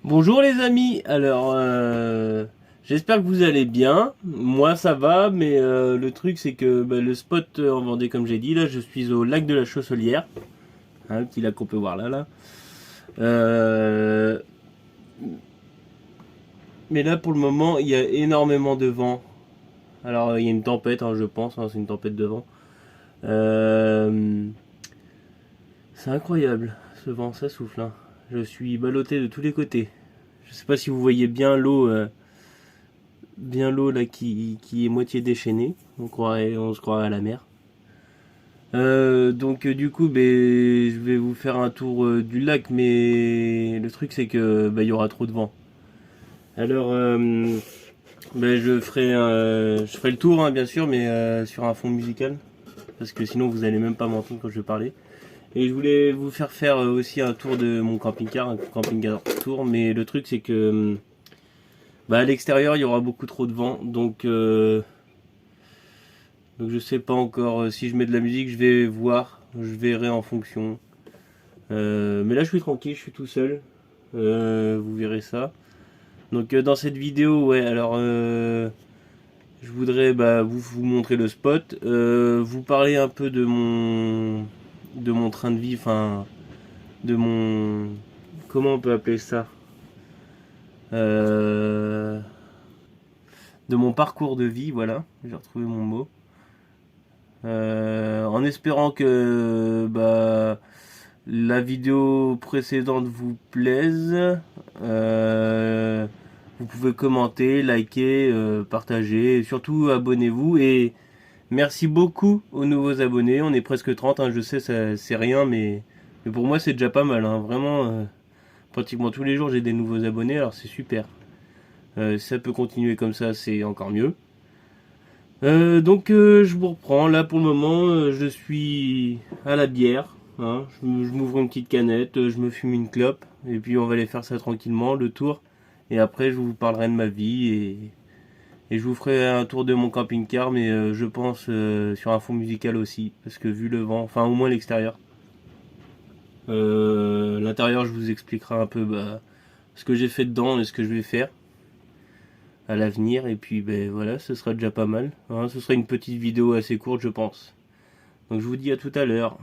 Bonjour les amis, alors j'espère que vous allez bien. Moi ça va, mais le truc c'est que le spot en Vendée, comme j'ai dit, là je suis au lac de la Chausselière, hein, le petit lac qu'on peut voir là. Euh, mais là pour le moment il y a énormément de vent. Alors il y a une tempête, hein, je pense, hein, c'est une tempête de vent. Euh, c'est incroyable ce vent, ça souffle, hein. Je suis ballotté de tous les côtés. Je sais pas si vous voyez bien l'eau là qui est moitié déchaînée. On se croirait à la mer. Du coup, je vais vous faire un tour du lac, mais le truc c'est que il y aura trop de vent. Alors, je ferai le tour, hein, bien sûr, mais sur un fond musical, parce que sinon vous allez même pas m'entendre quand je vais parler. Et je voulais vous faire aussi un tour de mon camping-car, un camping-car tour, mais le truc c'est que à l'extérieur il y aura beaucoup trop de vent, donc je sais pas encore si je mets de la musique, je vais voir, je verrai en fonction. Mais là je suis tranquille, je suis tout seul. Vous verrez ça. Dans cette vidéo, ouais, alors je voudrais vous montrer le spot, vous parler un peu de mon train de vie, enfin de mon comment on peut appeler ça, Euh, de mon parcours de vie, voilà, j'ai retrouvé mon mot. En espérant que la vidéo précédente vous plaise. Euh, Vous pouvez commenter, liker, partager, et surtout abonnez-vous. Et merci beaucoup aux nouveaux abonnés. On est presque 30, hein, je sais, c'est rien, mais pour moi c'est déjà pas mal, hein. Vraiment, pratiquement tous les jours j'ai des nouveaux abonnés, alors c'est super. Si ça peut continuer comme ça, c'est encore mieux. Je vous reprends. Là pour le moment, je suis à la bière, hein. Je m'ouvre une petite canette, je me fume une clope, et puis on va aller faire ça tranquillement, le tour. Et après, je vous parlerai de ma vie et je vous ferai un tour de mon camping-car, mais je pense sur un fond musical aussi, parce que vu le vent, enfin au moins l'extérieur. L'intérieur, je vous expliquerai un peu ce que j'ai fait dedans et ce que je vais faire à l'avenir. Et puis voilà, ce sera déjà pas mal, hein. Ce sera une petite vidéo assez courte, je pense. Donc je vous dis à tout à l'heure.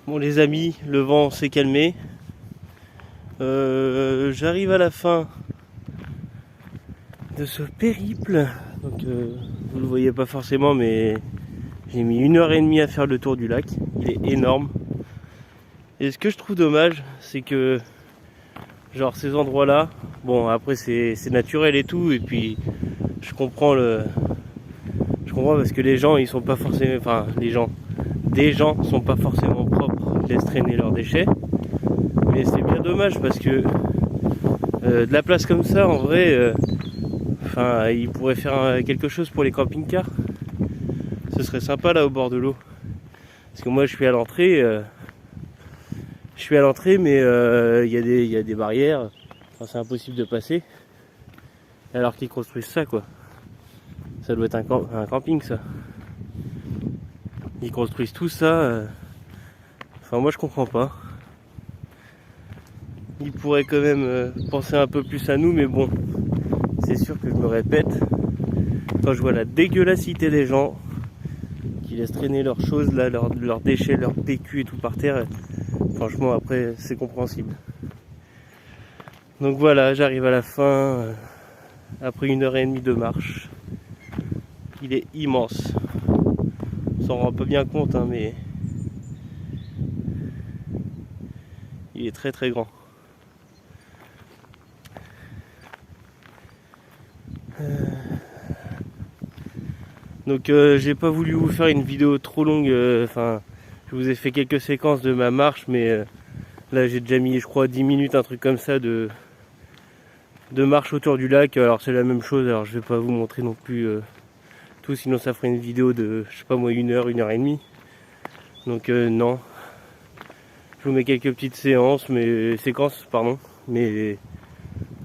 Bon les amis, le vent s'est calmé. J'arrive à la fin de ce périple. Donc vous ne le voyez pas forcément, mais j'ai mis 1h30 à faire le tour du lac. Il est énorme. Et ce que je trouve dommage, c'est que genre ces endroits là, bon après c'est naturel et tout, et puis je comprends parce que les gens ils sont pas forcément, enfin des gens sont pas forcément propres, ils laissent traîner leurs déchets, mais c'est bien dommage parce que de la place comme ça en vrai, enfin ils pourraient faire quelque chose pour les camping-cars, ce serait sympa là au bord de l'eau, parce que moi je suis à l'entrée, mais il y a des barrières, enfin, c'est impossible de passer alors qu'ils construisent ça quoi. Ça doit être un camping ça. Ils construisent tout ça. Enfin moi je comprends pas. Ils pourraient quand même penser un peu plus à nous, mais bon, c'est sûr que je me répète. Quand je vois la dégueulassité des gens qui laissent traîner leurs choses là, leurs déchets, leurs PQ et tout par terre, franchement après c'est compréhensible. Donc voilà, j'arrive à la fin après 1h30 de marche. Il est immense. On s'en rend pas bien compte, hein, mais il est très très grand. Donc j'ai pas voulu vous faire une vidéo trop longue. Enfin, je vous ai fait quelques séquences de ma marche, mais là j'ai déjà mis, je crois, 10 minutes, un truc comme ça de marche autour du lac. Alors c'est la même chose. Alors je vais pas vous montrer non plus tout, sinon ça ferait une vidéo de, je sais pas moi, 1h30. Donc non. Je vous mets quelques petites séquences, mais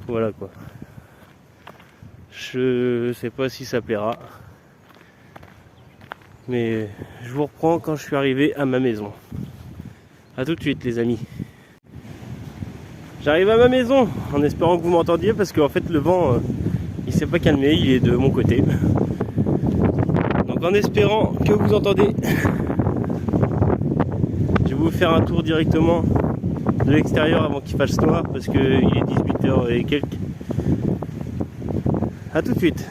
voilà quoi. Je sais pas si ça plaira, mais je vous reprends quand je suis arrivé à ma maison. A tout de suite les amis. J'arrive à ma maison en espérant que vous m'entendiez, parce qu'en fait le vent il s'est pas calmé, il est de mon côté. Donc en espérant que vous entendez, je vais vous faire un tour directement de l'extérieur avant qu'il fasse noir, parce qu'il est 18h et quelques. A tout de suite.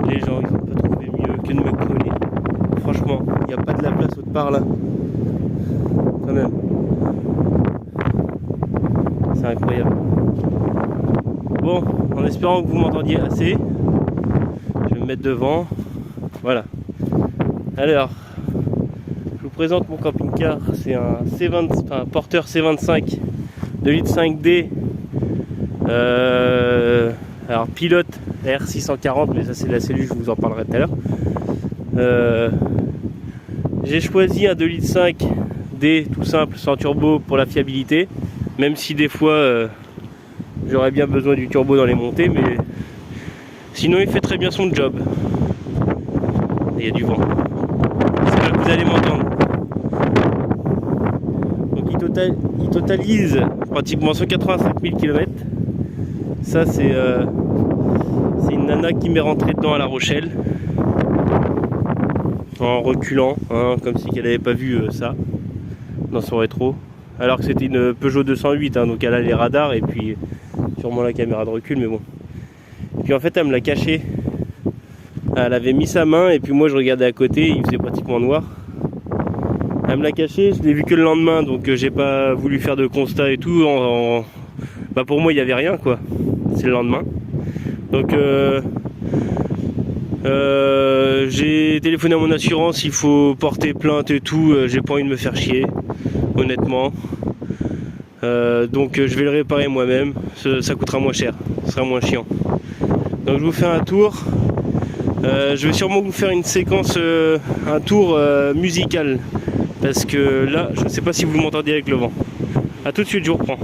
Les gens ils ont pas trouvé mieux que de me coller. Franchement, il n'y a pas de la place autre part là. Quand même. C'est incroyable. Bon, en espérant que vous m'entendiez assez, je vais me mettre devant. Voilà. Alors, je vous présente mon camping-car. C'est un porteur C25 2,5 litres. Alors pilote R640, mais ça c'est la cellule, je vous en parlerai tout à l'heure. J'ai choisi un 2,5 litres tout simple, sans turbo, pour la fiabilité, même si des fois j'aurais bien besoin du turbo dans les montées, mais sinon il fait très bien son job. Il y a du vent, j'espère que vous allez m'entendre. Donc il totalise pratiquement 185 000 km. Ça c'est une nana qui m'est rentrée dedans à La Rochelle en reculant, hein, comme si elle n'avait pas vu ça dans son rétro, alors que c'était une Peugeot 208, hein, donc elle a les radars et puis sûrement la caméra de recul, mais bon. Et puis en fait elle me l'a caché, elle avait mis sa main et puis moi je regardais à côté, il faisait pratiquement noir. Elle me l'a caché, je l'ai vu que le lendemain, donc j'ai pas voulu faire de constat et tout. Bah pour moi il n'y avait rien quoi, c'est le lendemain. Donc j'ai téléphoné à mon assurance, il faut porter plainte et tout, j'ai pas envie de me faire chier, honnêtement. Donc je vais le réparer moi-même, ça coûtera moins cher, ce sera moins chiant. Donc je vous fais un tour. Je vais sûrement vous faire une séquence, un tour musical, parce que là je ne sais pas si vous m'entendez avec le vent. A tout de suite, je vous reprends.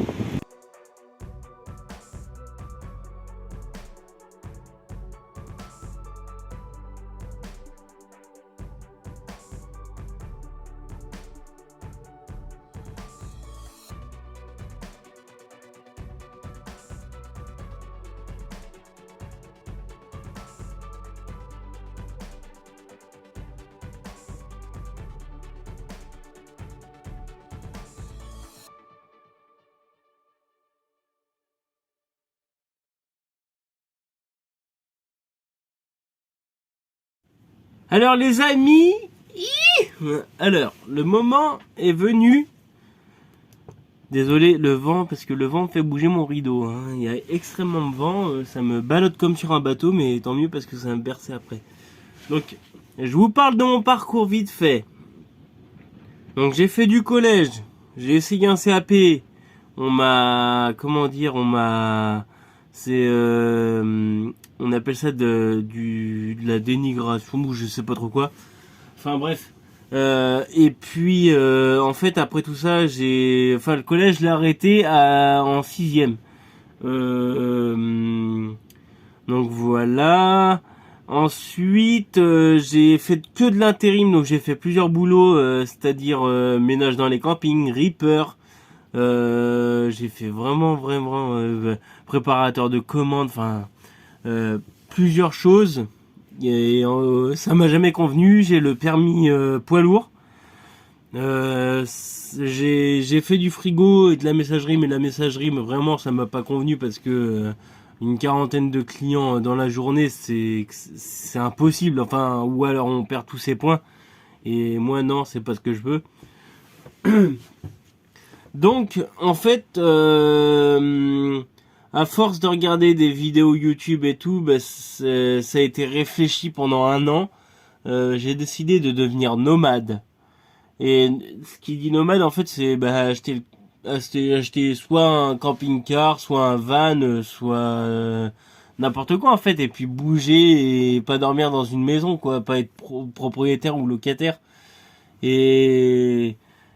Alors les amis, alors le moment est venu. Désolé le vent, parce que le vent fait bouger mon rideau, hein. Il y a extrêmement de vent, ça me ballotte comme sur un bateau, mais tant mieux parce que ça va me bercer après. Donc je vous parle de mon parcours vite fait. Donc j'ai fait du collège, j'ai essayé un CAP, on m'a, comment dire, c'est, on appelle ça de la dénigration ou je sais pas trop quoi. Enfin bref. Et puis en fait après tout ça, le collège je l'ai arrêté en 6e. Donc voilà. Ensuite, j'ai fait que de l'intérim, donc j'ai fait plusieurs boulots, c'est-à-dire ménage dans les campings, reaper. J'ai fait vraiment préparateur de commandes, enfin plusieurs choses. Et ça m'a jamais convenu. J'ai le permis poids lourd. J'ai fait du frigo et de la messagerie, mais la messagerie, mais vraiment, ça m'a pas convenu parce que une quarantaine de clients dans la journée, c'est impossible. Enfin, ou alors on perd tous ses points. Et moi, non, c'est pas ce que je veux. Donc, en fait, à force de regarder des vidéos YouTube et tout, bah, ça a été réfléchi pendant 1 an. J'ai décidé de devenir nomade. Et ce qui dit nomade, en fait, c'est acheter soit un camping-car, soit un van, soit n'importe quoi en fait, et puis bouger et pas dormir dans une maison, quoi, pas être propriétaire ou locataire. Et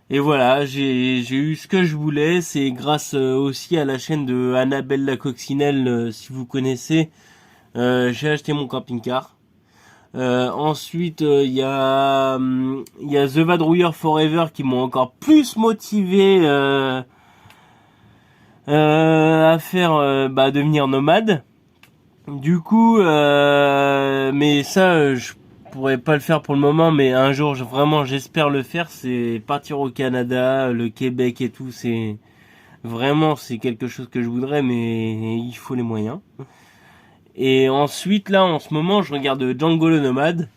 et voilà, j'ai eu ce que je voulais. C'est grâce aussi à la chaîne de Annabelle la Coccinelle, si vous connaissez. J'ai acheté mon camping-car. Ensuite, il y a The Vadrouilleur Forever qui m'ont encore plus motivé à faire devenir nomade. Du coup, mais ça, je pourrais pas le faire pour le moment, mais un jour, vraiment, j'espère le faire. C'est partir au Canada, le Québec et tout. C'est quelque chose que je voudrais, mais il faut les moyens. Et ensuite, là, en ce moment, je regarde Django le Nomade.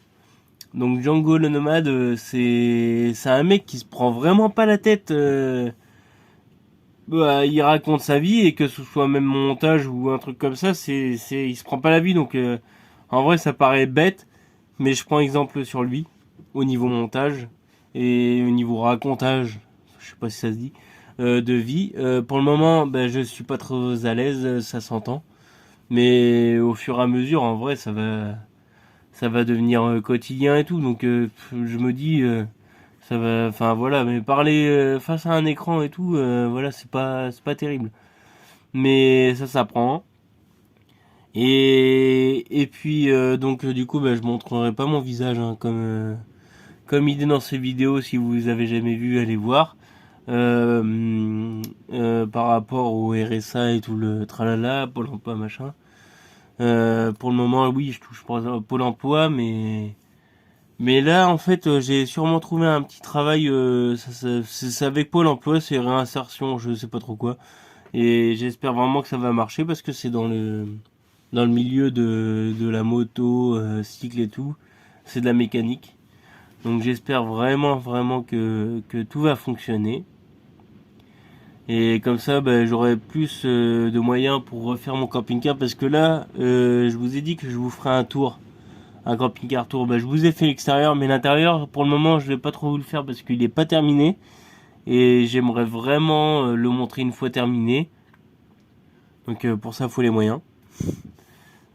Donc Django le Nomade, c'est un mec qui se prend vraiment pas la tête. Il raconte sa vie et que ce soit même montage ou un truc comme ça, il se prend pas la vie. Donc en vrai, ça paraît bête, mais je prends exemple sur lui au niveau montage et au niveau racontage, je sais pas si ça se dit, de vie. Pour le moment, je suis pas trop à l'aise, ça s'entend. Mais au fur et à mesure, en vrai, ça va devenir quotidien et tout. Donc je me dis, ça va, enfin voilà. Mais parler face à un écran et tout, voilà, c'est pas terrible. Mais ça s'apprend. Et puis donc du coup, je montrerai pas mon visage hein, comme il est dans ces vidéos. Si vous avez jamais vu, allez voir. Par rapport au RSA et tout le tralala, Pôle emploi machin. Pour le moment, oui, je touche Pôle emploi, mais là, en fait, j'ai sûrement trouvé un petit travail. C'est avec Pôle emploi, c'est réinsertion, je sais pas trop quoi. Et j'espère vraiment que ça va marcher parce que c'est dans le milieu de la moto, cycle et tout. C'est de la mécanique. Donc j'espère vraiment que tout va fonctionner. Et comme ça, j'aurai plus de moyens pour refaire mon camping-car parce que là, je vous ai dit que je vous ferai un camping-car tour. Je vous ai fait l'extérieur, mais l'intérieur, pour le moment, je vais pas trop vous le faire parce qu'il est pas terminé. Et j'aimerais vraiment le montrer une fois terminé. Donc pour ça, il faut les moyens.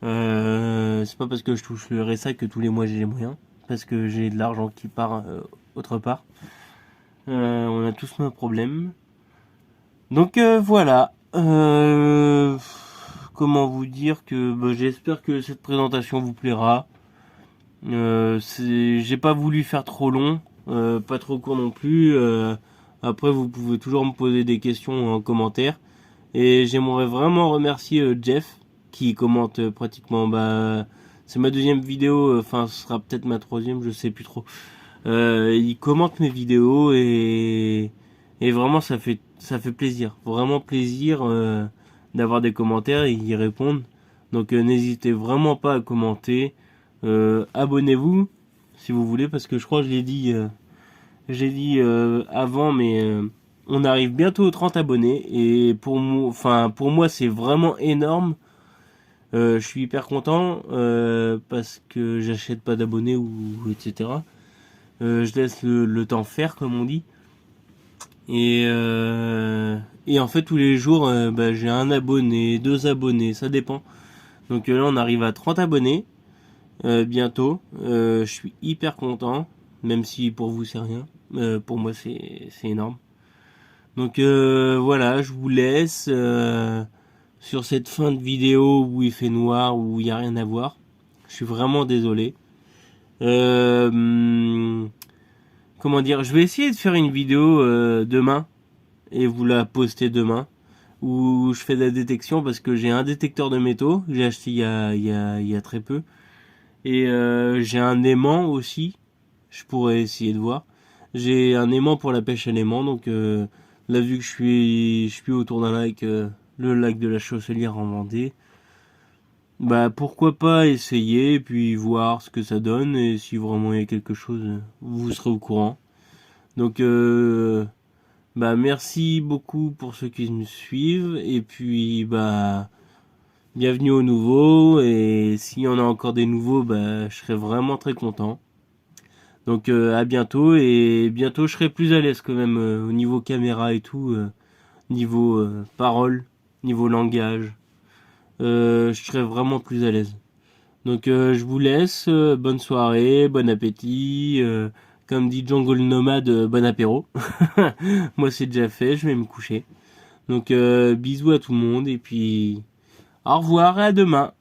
C'est pas parce que je touche le RSA que tous les mois j'ai les moyens. Parce que j'ai de l'argent qui part autre part. On a tous nos problèmes. Donc voilà. Comment vous dire que j'espère que cette présentation vous plaira. J'ai pas voulu faire trop long, pas trop court non plus. Après, vous pouvez toujours me poser des questions en commentaire. Et j'aimerais vraiment remercier Jeff qui commente pratiquement. C'est ma deuxième vidéo. Enfin, ce sera peut-être ma troisième, je sais plus trop. Il commente mes vidéos et vraiment ça fait plaisir, vraiment plaisir d'avoir des commentaires et y répondre. Donc n'hésitez vraiment pas à commenter. Abonnez-vous si vous voulez, parce que je crois que j'ai dit avant, mais on arrive bientôt aux 30 abonnés, et pour moi c'est vraiment énorme. Je suis hyper content parce que j'achète pas d'abonnés ou etc. Je laisse le temps faire, comme on dit. Et en fait, tous les jours, j'ai un abonné, deux abonnés, ça dépend. Donc là, on arrive à 30 abonnés bientôt. Je suis hyper content, même si pour vous, c'est rien. Pour moi, c'est énorme. Donc voilà, je vous laisse sur cette fin de vidéo où il fait noir, où il n'y a rien à voir. Je suis vraiment désolé. Comment dire, je vais essayer de faire une vidéo demain et vous la poster demain où je fais de la détection parce que j'ai un détecteur de métaux que j'ai acheté il y a très peu et j'ai un aimant aussi, je pourrais essayer de voir. J'ai un aimant pour la pêche à l'aimant, donc là vu que je suis autour d'un lac, le lac de la Chausselière en Vendée, bah pourquoi pas essayer et puis voir ce que ça donne, et si vraiment il y a quelque chose, vous serez au courant. Donc merci beaucoup pour ceux qui me suivent, et puis bienvenue aux nouveaux, et s'il y en a encore des nouveaux, je serai vraiment très content. Donc à bientôt, et bientôt je serai plus à l'aise quand même au niveau caméra et tout, niveau parole, niveau langage, je serai vraiment plus à l'aise. Donc je vous laisse, bonne soirée, bon appétit, comme dit Jungle Nomade, bon apéro. Moi c'est déjà fait, je vais me coucher. Donc bisous à tout le monde, et puis au revoir et à demain.